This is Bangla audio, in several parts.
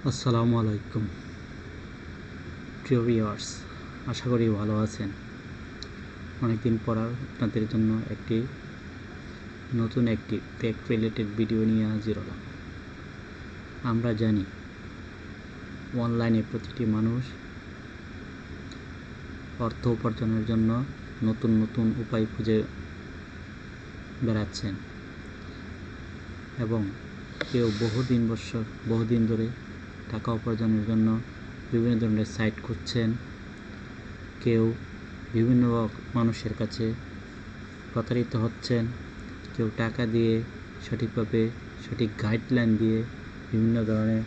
আসসালামু আলাইকুম প্রিয় ভিউয়ার্স, আশা করি ভালো আছেন। অনেকদিন পর আপনাদের জন্য নতুন একটি টেক রিলেটেড ভিডিও নিয়ে হাজির হলাম। আমরা জানি অনলাইনে প্রতিটি মানুষ অর্থ উপার্জনের জন্য নতুন নতুন উপায় খুঁজে বেড়াচ্ছেন এবং কেউ বহুদিন ধরে টাকা উপার্জনের জন্য বিভিন্ন ধরনের সাইট খুঁজছেন। কেউ বিভিন্ন মানুষের কাছে প্রতারিত হচ্ছেন, কেউ টাকা দিয়ে সঠিকভাবে সঠিক গাইডলাইন দিয়ে বিভিন্ন ধরনের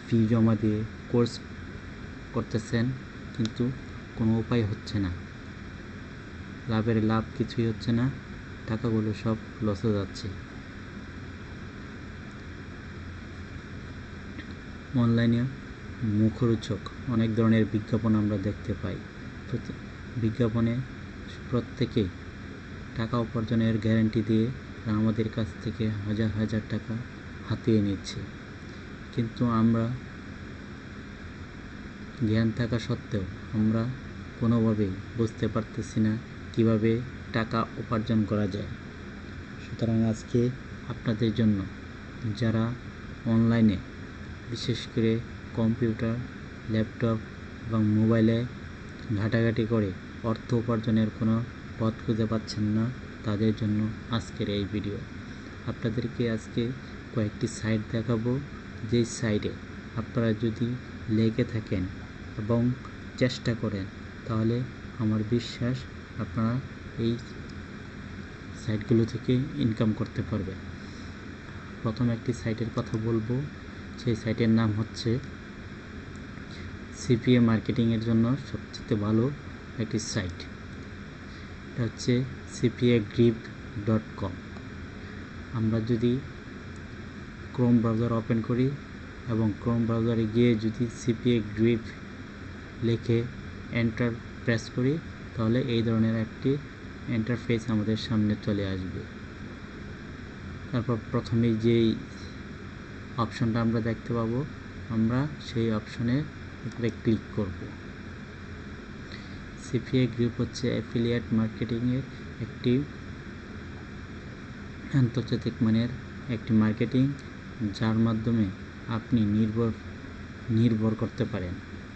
ফি জমা দিয়ে কোর্স করতেছেন, কিন্তু কোনো উপায় হচ্ছে না। লাভ কিছুই হচ্ছে না, টাকাগুলো সব লসে যাচ্ছে। অনলাইনে মুখরোচক অনেক ধরনের বিজ্ঞাপন আমরা দেখতে পাই। বিজ্ঞাপনে প্রত্যেকেই টাকা উপার্জনের গ্যারান্টি দিয়ে আমাদের কাছ থেকে হাজার হাজার টাকা হাতিয়ে নিচ্ছে, কিন্তু আমরা জ্ঞান থাকা সত্ত্বেও আমরা কোনোভাবেই বুঝতে পারতেছি না কিভাবে টাকা উপার্জন করা যায়। সুতরাং আজকে আপনাদের জন্য যারা অনলাইনে বিশেষ করে কম্পিউটার, ল্যাপটপ এবং মোবাইলে ঘাটাঘাটি করে অর্থ উপার্জনের কোনো পথ খুঁজে পাচ্ছেন না, তাদের জন্য আজকের এই ভিডিও। আপনাদেরকে আজকে কয়েকটি সাইট দেখাবো, যেই সাইটে আপনারা যদি লেগে থাকেন এবং চেষ্টা করেন, তাহলে আমার বিশ্বাস আপনারা এই সাইটগুলো থেকে ইনকাম করতে পারবেন। প্রথম একটি সাইটের কথা বলবো, সেই সাইটের নাম হচ্ছে সিপিএ মার্কেটিংয়ের জন্য সবচেয়ে ভালো একটি সাইট। এটা হচ্ছে cpagrip.com। আমরা যদি ক্রোম ব্রাউজার ওপেন করি এবং ক্রোম ব্রাউজারে গিয়ে যদি সিপিএ গ্রিপ লিখে এন্টার প্রেস করি, তাহলে এই ধরনের একটি ইন্টারফেস আমাদের সামনে চলে আসবে। তারপর প্রথমেই যেই অপশনটা আমরা দেখতে পাবো, আমরা সেই অপশনের উপরে ক্লিক করব। সিপিএ গ্রুপ হচ্ছে অ্যাফিলিয়েট মার্কেটিংয়ের একটি আন্তর্জাতিক মানের একটি মার্কেটিং, যার মাধ্যমে আপনি নির্ভর করতে পারেন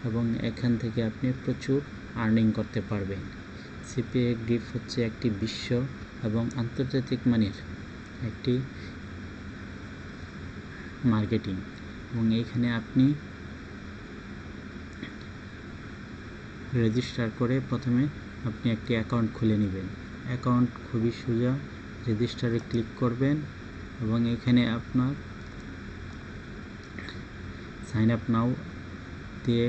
এবং এখান থেকে আপনি প্রচুর আর্নিং করতে পারবেন। সিপিএ গ্রিপ হচ্ছে একটি বিশ্ব এবং আন্তর্জাতিক মানের একটি মার্কেটিং, এবং এইখানে আপনি রেজিস্টার করে প্রথমে আপনি একটি অ্যাকাউন্ট খুলে নেবেন। অ্যাকাউন্ট খুবই সোজা, রেজিস্টারে ক্লিক করবেন এবং এখানে আপনার সাইন আপ নাও দিয়ে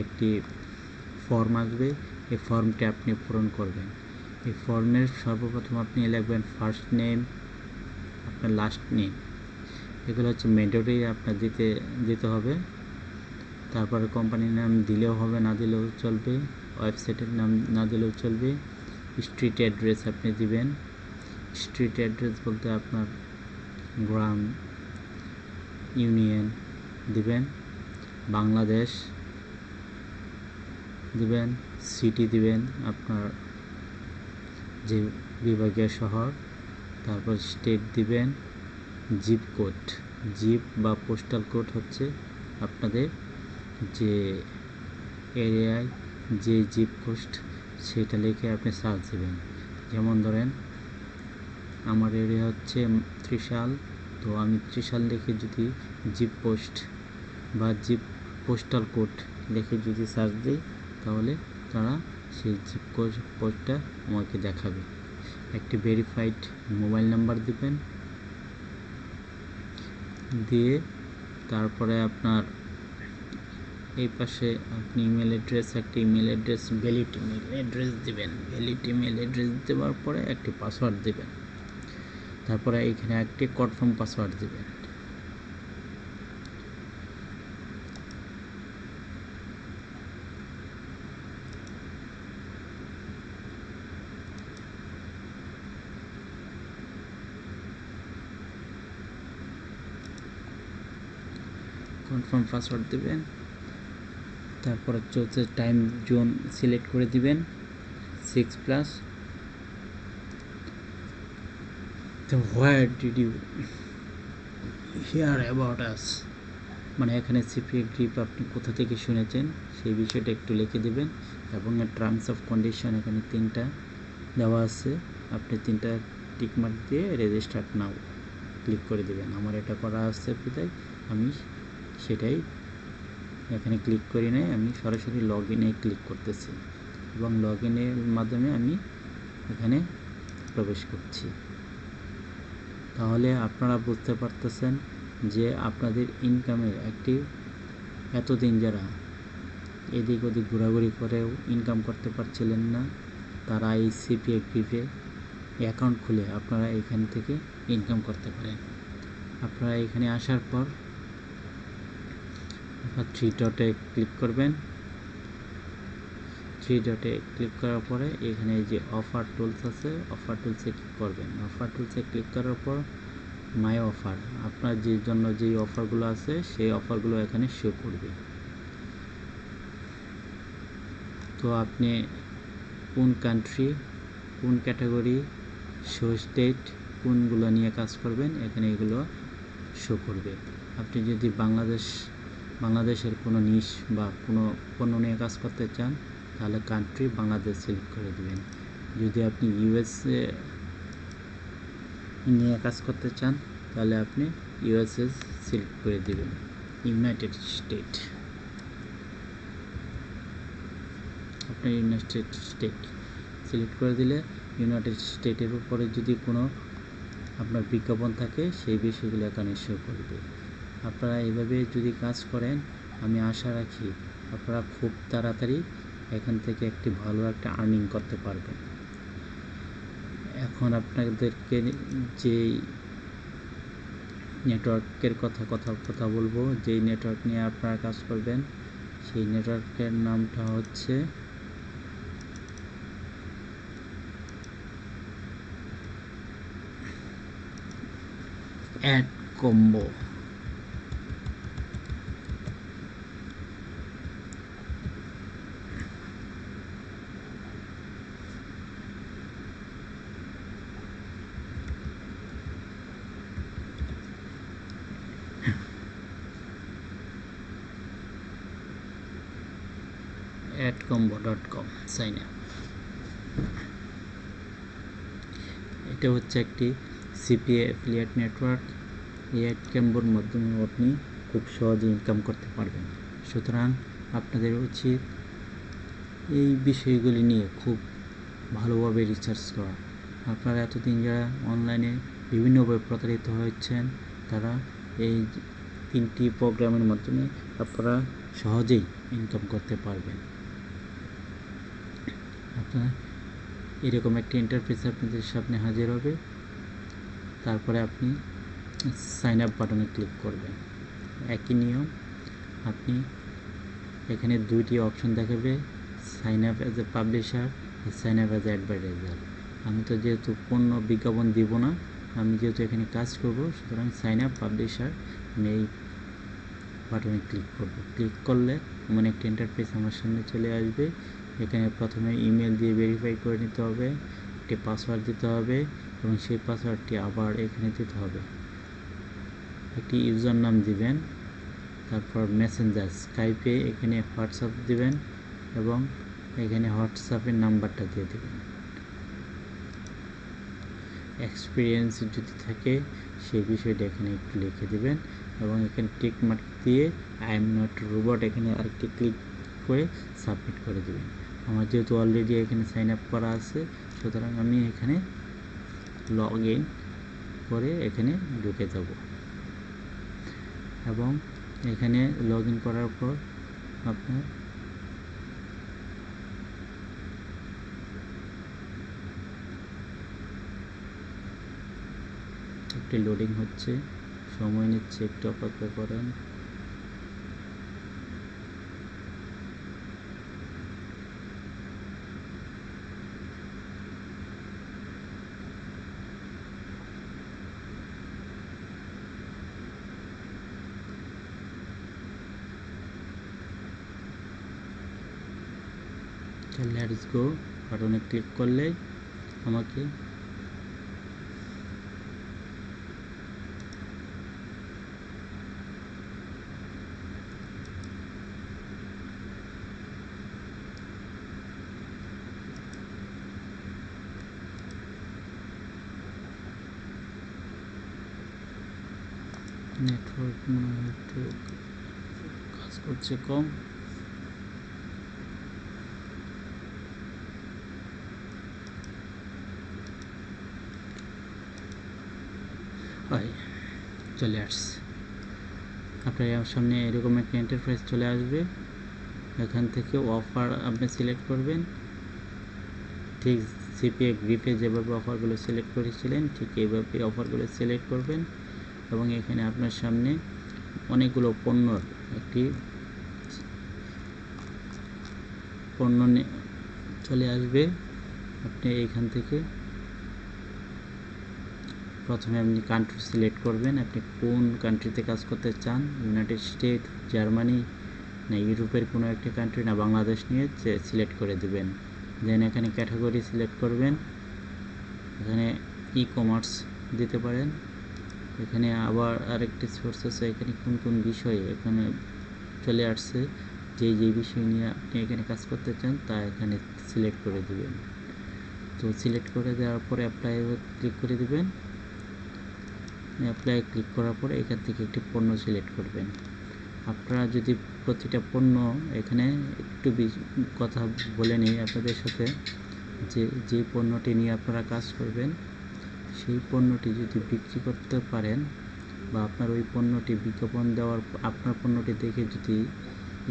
একটি ফর্ম আসবে। এই ফর্মটি আপনি পূরণ করবেন। এই ফর্মের সর্বপ্রথম আপনি লিখবেন ফার্স্ট নেম, আপনার লাস্ট নেম, এগুলো হচ্ছে ম্যান্ডেটরি আপনার দিতে হবে। তারপরে কোম্পানির নাম দিলেও হবে, না দিলেও চলবে, ওয়েবসাইটের নাম না দিলেও চলবে। স্ট্রিট অ্যাড্রেস আপনি দিবেন। স্ট্রিট অ্যাড্রেস বলতে আপনার গ্রাম, ইউনিয়ন দিবেন, বাংলাদেশ দিবেন, সিটি দিবেন আপনার যে বিভাগীয় শহর, তারপর স্টেট দিবেন, জিপ কোড, জিপ বা পোস্টাল কোড হচ্ছে আপনাদের যে এরিয়ায় যে জিপ কোড, সেটা লিখে আপনি সার্চ দেবেন। যেমন ধরেন আমার এরিয়া হচ্ছে ত্রিশাল, তো আমি ত্রিশাল লিখে যদি জিপ পোস্ট বা জিপ পোস্টাল কোড লিখে যদি সার্চ দিই, তাহলে তারা সেই জিপ কোডটা আমাকে দেখাবে। একটি ভেরিফাইড মোবাইল নাম্বার দিবেন, দিয়ে তারপরে আপনার এই পাশে আপনি একটি email address valid email address দিবেন। ভ্যালিড ইমেল অ্যাড্রেস দেওয়ার পরে একটি পাসওয়ার্ড দিবেন। তারপরে এইখানে একটি কনফার্ম পাসওয়ার্ড দিবেন। কনফার্ম পাসওয়ার্ড দেবেন। তারপর হচ্ছে টাইম জোন সিলেক্ট করে দিবেন 6+। তো where did you hear about us, মানে এখানে সিপিএ গ্রিপ আপনি কোথা থেকে শুনেছেন সেই বিষয়টা একটু লিখে দেবেন। এবং টার্মস অফ কন্ডিশন এখানে 3টা দেওয়া আছে, আপনি 3টা টিকমার্ক দিয়ে রেজিস্টার নাও ক্লিক করে দেবেন। আমার এটা করা আছে বিধায় আমি সেটাই এখানে ক্লিক করি নাই, আমি সরাসরি লগ ইনে ক্লিক করতেছি এবং লগ ইনের মাধ্যমে আমি এখানে প্রবেশ করছি। তাহলে আপনারা বুঝতে পারতেছেন যে আপনাদের ইনকামের একটি, এতদিন যারা এদিক ওদিক ঘোরাঘুরি করেও ইনকাম করতে পারছিলেন না, তারা এই সিপিএ গ্রিপে অ্যাকাউন্ট খুলে আপনারা এখান থেকে ইনকাম করতে পারেন। আপনারা এখানে আসার পর 3 ডটে ক্লিক করবেন। 3 ডটে ক্লিক করার পরে এখানে যে অফার টুলস আছে, অফার টুলসে ক্লিক করবেন। অফার টুলসে ক্লিক করার পর মাই অফার, আপনার যে জন্য যেই অফারগুলো আছে সেই অফারগুলো এখানে শো করবে। তো আপনি কোন কান্ট্রি, কোন ক্যাটাগরি, শো স্টেট, কোনগুলো নিয়ে কাজ করবেন এখানে এগুলো শো করবে। আপনি যদি বাংলাদেশের কোনো নিশ বা কোনো পণ্য নিয়ে কাজ করতে চান তাহলে কান্ট্রি বাংলাদেশ সিলেক্ট করে দেবেন। যদি আপনি ইউএসএ নিয়ে কাজ করতে চান তাহলে আপনি ইউএসএ সিলেক্ট করে দেবেন, ইউনাইটেড স্টেট। আপনি ইউনাইটেড স্টেট সিলেক্ট করে দিলে ইউনাইটেড স্টেটের উপরে যদি কোনো আপনার বিজ্ঞাপন থাকে সেই বিষয়গুলো এখানে শো করবে। আপনারা এইভাবে যদি কাজ করেন আমি আশা রাখি আপনারা খুব তাড়াতাড়ি এখান থেকে একটি ভালো একটা আর্নিং করতে পারবেন। এখন আপনাদেরকে যেই নেটওয়ার্কের কথা বলবো, যেই নেটওয়ার্ক নিয়ে আপনারা কাজ করবেন সেই নেটওয়ার্কের নামটা হচ্ছে AdCombo। adcombo.com sign up. এটা হচ্ছে একটি সিপিএ অ্যাফিলিয়েট নেটওয়ার্ক। এই অ্যাডকম্বোর মাধ্যমে আপনি খুব সহজে ইনকাম করতে পারবেন। সুতরাং আপনাদের উচিত এই বিষয়গুলি নিয়ে খুব ভালোভাবে রিসার্চ করা। আপনারা এতদিন যারা অনলাইনে বিভিন্নভাবে প্রতারিত হয়েছেন তারা এই 3টি প্রোগ্রামের মাধ্যমে আপনারা সহজেই ইনকাম করতে পারবেন। আপনার এরকম একটি ইন্টারফেস আপনাদের সামনে হাজির হবে। তারপরে আপনি সাইন আপ বাটনে ক্লিক করবেন। একই নিয়ম, আপনি এখানে 2টি অপশন দেখাবে, sign up as a publisher, sign up as a advertiser. আমি তো যেহেতু পণ্য বিজ্ঞাপন দিব না, আমি যেহেতু এখানে কাজ করব, সুতরাং সাইন আপ পাবলিশার আমি এই বাটনে ক্লিক করব। ক্লিক করলে এমন একটা ইন্টারফেস আমার সামনে চলে আসবে। এখানে প্রথমে ইমেল দিয়ে ভেরিফাই করে নিতে হবে, একটি পাসওয়ার্ড দিতে হবে এবং সেই পাসওয়ার্ডটি আবার এখানে দিতে হবে। একটি ইউজার নাম দিবেন, তারপর মেসেঞ্জার স্কাইপে এখানে হোয়াটসঅ্যাপ দিবেন এবং এখানে হোয়াটসঅ্যাপের নাম্বারটা দিয়ে দেবেন। এক্সপিরিয়েন্স যদি থাকে সেই বিষয়টা এখানে একটু লিখে দেবেন এবং এখানে টিক মার্ক দিয়ে আই এম নট রোবট এখানে আরেকটি ক্লিক করে সাবমিট করে দেবেন। আমার যেহেতু অলরেডি এখানে সাইন আপ করা আছে সুতরাং আমি এখানে লগ ইন করে এখানে ঢুকে যাব এবং এখানে লগ ইন করার পর আপনার একটি লোডিং হচ্ছে, সময় নিচ্ছে, একটু অপেক্ষা করেন। লেটস গো বাটনে ক্লিক করলে আমাকে নেটওয়ার্ক মনে হয় একটু কাজ করছে কম। হয় চলে আসছে আপনার সামনে এরকম একটা ইন্টারফেস চলে আসবে। এখান থেকে অফার আপনি সিলেক্ট করবেন, ঠিক সিপিএ গ্রিপে যেভাবে অফারগুলো সিলেক্ট করেছিলেন ঠিক এইভাবে অফারগুলো সিলেক্ট করবেন এবং এখানে আপনার সামনে অনেকগুলো পণ্যর একটি পণ্য চলে আসবে। আপনি এখান থেকে প্রথমে আপনি কান্ট্রি সিলেক্ট করবেন, আপনি কোন কান্ট্রিতে কাজ করতে চান, ইউনাইটেড স্টেট, জার্মানি না ইউরোপের কোনো একটা কান্ট্রি না বাংলাদেশ নিয়ে সিলেক্ট করে দেবেন। দেন এখানে ক্যাটাগরি সিলেক্ট করবেন, এখানে ই কমার্স দিতে পারেন। এখানে আবার আরেকটি সোর্স আছে, এখানে কোন কোন বিষয়ে এখানে চলে আসছে, যে বিষয় নিয়ে আপনি এখানে কাজ করতে চান তা এখানে সিলেক্ট করে দেবেন। তো সিলেক্ট করে দেওয়ার পরে অ্যাপ্লাই ক্লিক করে দেবেন। অ্যাপ্লাই ক্লিক করার পরে এখান থেকে একটি পণ্য সিলেক্ট করবেন। আপনারা যদি প্রতিটা পণ্য এখানে একটু কথা বলে নিই আপনাদের সাথে, যে পণ্যটি নিয়ে আপনারা কাজ করবেন সেই পণ্যটি যদি বিক্রি করতে পারেন বা আপনার ওই পণ্যটি বিজ্ঞাপন দেওয়ার আপনার পণ্যটি দেখে যদি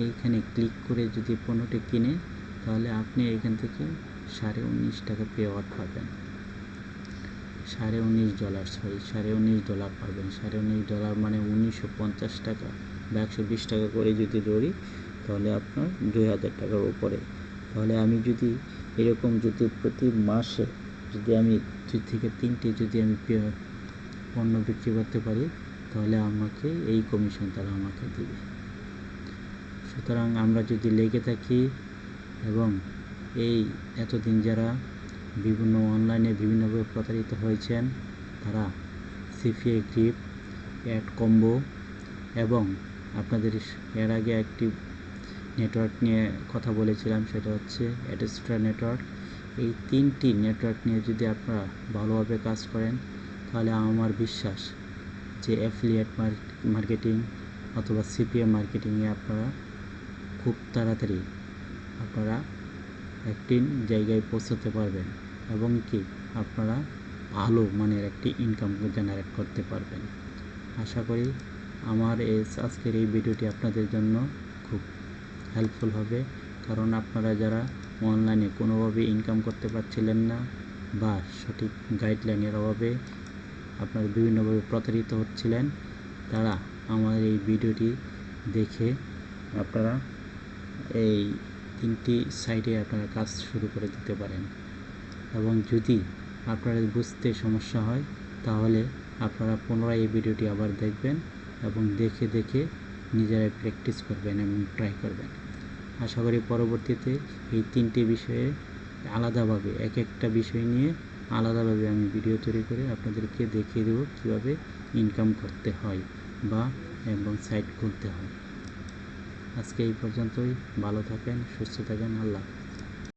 এইখানে ক্লিক করে যদি পণ্যটি কিনে তাহলে আপনি এখান থেকে $19.5 টাকা পে আউট পাবেন। $19 পাবেন। $19 মানে 1950 টাকা বা 120 টাকা করে যদি ধরি তাহলে আপনার 2000 টাকার উপরে। তাহলে আমি যদি এরকম যদি প্রতি মাসে যদি আমি 2 থেকে 3টে যদি আমি পণ্য বিক্রি করতে পারি তাহলে আমাকে এই কমিশন তারা আমাকে দেবে। সুতরাং আমরা যদি লেগে থাকি এবং এই এতদিন যারা বিভিন্ন অনলাইনে বিভিন্নভাবে প্রতারিত হয়েছেন তারা সিপিএ গ্রিপ, অ্যাড কম্বো এবং আপনাদের এর আগে একটি নেটওয়ার্ক নিয়ে কথা বলেছিলাম সেটা হচ্ছে অ্যাডস্ট্রা নেটওয়ার্ক। এই 3টি নেটওয়ার্ক নিয়ে যদি আপনারা ভালোভাবে কাজ করেন তাহলে আমার বিশ্বাস যে অ্যাফিলিয়েট মার্কেটিং অথবা সিপিএ মার্কেটিংয়ে আপনারা খুব তাড়াতাড়ি আপনারা একটি জায়গায় পৌঁছাতে পারবেন এবং কি আপনারা ভালো মানের একটি ইনকাম জেনারেট করতে পারবেন। আশা করি আমার আজকের এই ভিডিওটি আপনাদের জন্য খুব হেল্পফুল হবে, কারণ আপনারা যারা অনলাইনে কোনোভাবে ইনকাম করতে পারছিলেন না বা সঠিক গাইডলাইনের অভাবে আপনারা বিভিন্নভাবে প্রতারিত হচ্ছিলেন তারা আমার এই ভিডিওটি দেখে আপনারা এই 3টি সাইটে আপনারা কাজ শুরু করে দিতে পারেন। এবং যদি আপনারা বুঝতে সমস্যা হয় তাহলে আপনারা পুনরায় এই ভিডিওটি আবার দেখবেন এবং দেখে নিজেরাই প্র্যাকটিস করবেন এবং ট্রাই করবেন। আশা করি পরবর্তীতে এই 3টি বিষয়ে আলাদাভাবে এক একটা বিষয় নিয়ে আলাদাভাবে আমি ভিডিও তৈরি করে আপনাদেরকে দেখিয়ে দেবো কীভাবে ইনকাম করতে হয় বা এবং সাইট খুলতে হয়। আজকে এই পর্যন্তই। ভালো থাকেন, সুস্থ থাকেন। আল্লাহ।